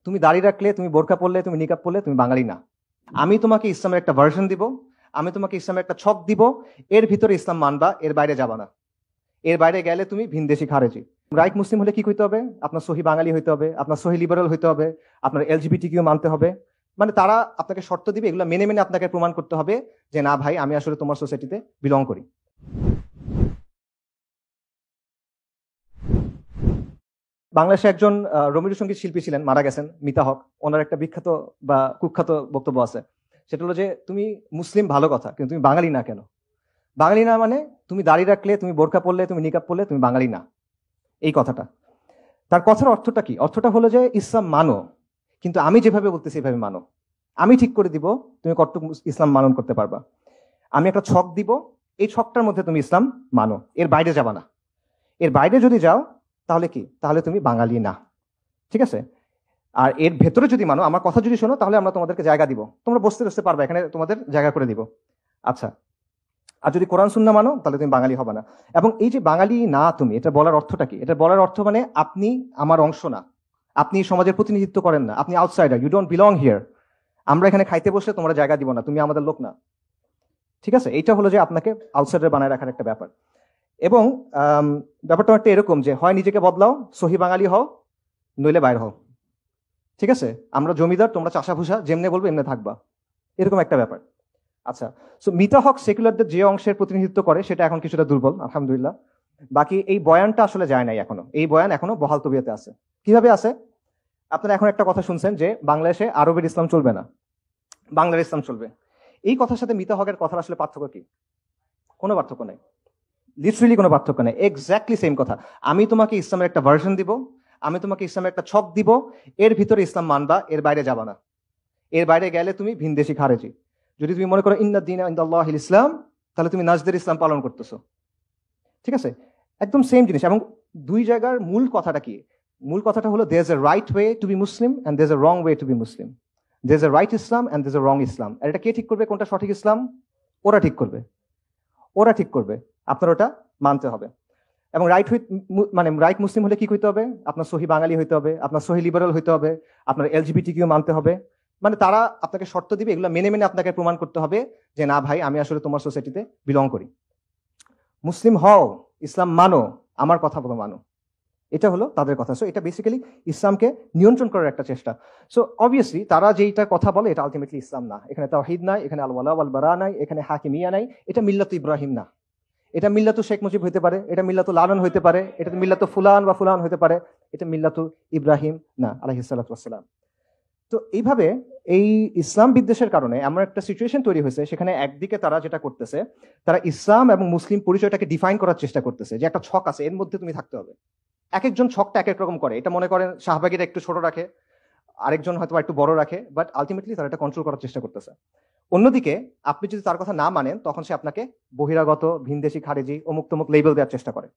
তুমি দাড়ি রাখলে, তুমি বোরকা পরলে, তুমি নিকাব পরলে তুমি বাঙালি না। আমি তোমাকে ইসলামের একটা ভার্সন দিব, আমি তোমাকে ইসলামের একটা ছক দিব, এর ভিতরে ইসলাম মানবা, এর বাইরে যাবা না। এর বাইরে গেলে তুমি ভিনদেশি খারেজি। রাইট মুসলিম হলে কি হইতে হবে? আপনার সহি বাঙালি হইতে হবে, আপনার সহি লিবারাল হইতে হবে, আপনার এলজিবিটি কিউ মানতে হবে। মানে তারা আপনাকে শর্ত দিবে, এগুলো মেনে মেনে আপনাকে প্রমাণ করতে হবে যে না ভাই, আমি আসলে তোমার সোসাইটিতে বিলং করি। বাংলাদেশে একজন রবীন্দ্রসঙ্গীত শিল্পী ছিলেন, মারা গেছেন, মিতা হক। ওনার একটা বিখ্যাত বা কুখ্যাত বক্তব্য আছে, সেটা হলো যে তুমি মুসলিম ভালো কথা, কিন্তু তুমি বাঙালি না কেন? বাঙালি না মানে তুমি দাড়ি রাখলে, তুমি বোরকা পরলে, তুমি নিকাব পরলে তুমি বাঙালি না, এই কথাটা। তার কথার অর্থটা কি? অর্থটা হলো যে ইসলাম মানো, কিন্তু আমি যেভাবে বলতেছি এভাবে মানো। আমি ঠিক করে দিব তুমি কতটুকু ইসলাম মানন করতে পারবা। আমি একটা ছক দিব, এই ছকটার মধ্যে তুমি ইসলাম মানো, এর বাইরে যাবা না। এর বাইরে যদি যাও তাহলে কি? তাহলে তুমি বাঙালি না। ঠিক আছে? আর এর ভেতরে যদি মানো, আমার কথা যদি শোনো, তাহলে আমরা তোমাদেরকে জায়গা দিব, তোমরা বসতে বসতে পারবে, এখানে তোমাদের জায়গা করে দিব। আচ্ছা, আর যদি কোরআন সুন্নাহ মানো তাহলে তুমি বাঙালি হবে না। এবং এই যে বাঙালি না তুমি, এটা বলার অর্থটা কি? এটা বলার অর্থ মানে আপনি আমার অংশ না, আপনি সমাজের প্রতিনিধিত্ব করেন না, আপনি outsider, you don't belong here. আমরা এখানে খাইতে বসলে তোমরা জায়গা দিব না, তুমি আমাদের লোক না। ঠিক আছে? এইটা হলো যে আপনাকে আউটসাইডার বানায় রাখার একটা ব্যাপার। এবং ব্যাপারটা একটা এরকম যে হয় নিজেকে বদলাও, সহি বাঙালি হও, নইলে বাইর হও। ঠিক আছে? আমরা জমিদার, তোমরা চাষা ভুষা, যেমনে বলবো এমনি থাকবা, এরকম একটা ব্যাপার। আচ্ছা, সো মিতা হক সেকুলারদের যে অংশের প্রতিনিধিত্ব করে সেটা এখন কিছুটা দুর্বল, আলহামদুলিল্লাহ। বাকি এই বয়ানটা আসলে যায় নাই এখনো, এই বয়ান এখনো বহাল তবিয়তে আছে। কিভাবে আছে? আপনারা এখন একটা কথা শুনছেন যে বাংলাদেশে আরবের ইসলাম চলবে না, বাংলার ইসলাম চলবে। এই কথার সাথে মিতা হকের কথার আসলে পার্থক্য কি? কোনো পার্থক্য নাই, লিটারেলি কোনো পার্থক্য নেই, এক্স্যাক্টলি সেম কথা। আমি তোমাকে ইসলামের একটা ভার্সন দিব, আমি তোমাকে ইসলামের একটা ছক দিব, এর ভিতরে ইসলাম মানবা, এর বাইরে যাবা না। এর বাইরে গেলে তুমি ভিনদেশি খারেজি। যদি তুমি মনে করো ইন্না দীনা ইনদাল্লাহিল ইসলাম, তাহলে তুমি নাজদের ইসলাম পালন করতেছো। ঠিক আছে? একদম সেম জিনিস। এবং দুই জায়গার মূল কথাটা কি? মূল কথাটা হলো there is a right way to be Muslim and there is a wrong way to be Muslim. There is a right Islam and there is a wrong Islam. আর এটা কে ঠিক করবে কোনটা সঠিক ইসলাম? ওরা ঠিক করবে, ওরা ঠিক করবে। আপনার ওটা মানতে হবে। এবং রাইট মানে রাইট মুসলিম হলে কি হইতে হবে? আপনার সহি বাঙালি হইতে হবে, আপনার সহি লিবারাল হইতে হবে, আপনার এলজিবিটি কিউ মানতে হবে। মানে তারা আপনাকে শর্ত দিবে, এগুলো মেনে মেনে আপনাকে প্রমাণ করতে হবে যে না ভাই, আমি আসলে তোমার সোসাইটিতে বিলং করি। মুসলিম হও, ইসলাম মানো, আমার কথা বলো মানো, এটা হলো তাদের কথা। সো এটা বেসিক্যালি ইসলামকে নিয়ন্ত্রণ করার একটা চেষ্টা। সো অবভিয়াসলি তারা যেইটা কথা বলে এটা আলটিমেটলি ইসলাম না। এখানে তাওহীদ নাই, এখানে আল ওয়ালা ওয়াল বারা নাই, এখানে হাকিমিয়া নাই। এটা মিল্লাত ইব্রাহিম না, এটা মিল্লাতু শেখ মুজিব হইতে পারে, এটা মিল্লাতু লালন হইতে পারে, এটা মিল্লাতু ফুলান বা ফুলান হইতে পারে, এটা মিল্লাতু ইব্রাহিম না, আলাইহিস সালাতু ওয়াস সালাম। তো এইভাবে এই ইসলাম বিদ্বেষের কারণে এমন একটা সিচুয়েশন তৈরি হয়েছে, সেখানে একদিকে তারা যেটা করতেছে, তারা ইসলাম এবং মুসলিম পরিচয়টাকে ডিফাইন করার চেষ্টা করতেছে যে একটা ছক আছে, এর মধ্যে তুমি থাকতে হবে। এক একজন ছকটা এক এক রকম করে। এটা মনে করেন শাহবাগীরা একটু ছোট রাখে, আরেকজন হয়তো একটু বড় রাখে, বাট আলটিমেটলি তারা এটা কন্ট্রোল করার চেষ্টা করতেছে। অন্যদিকে আপনি যদি তার কথা না মানেন, তখন সে আপনাকে বহিরাগত, ভিনদেশি, খারেজি, অমুক তমুক লেবেল দেওয়ার চেষ্টা করে।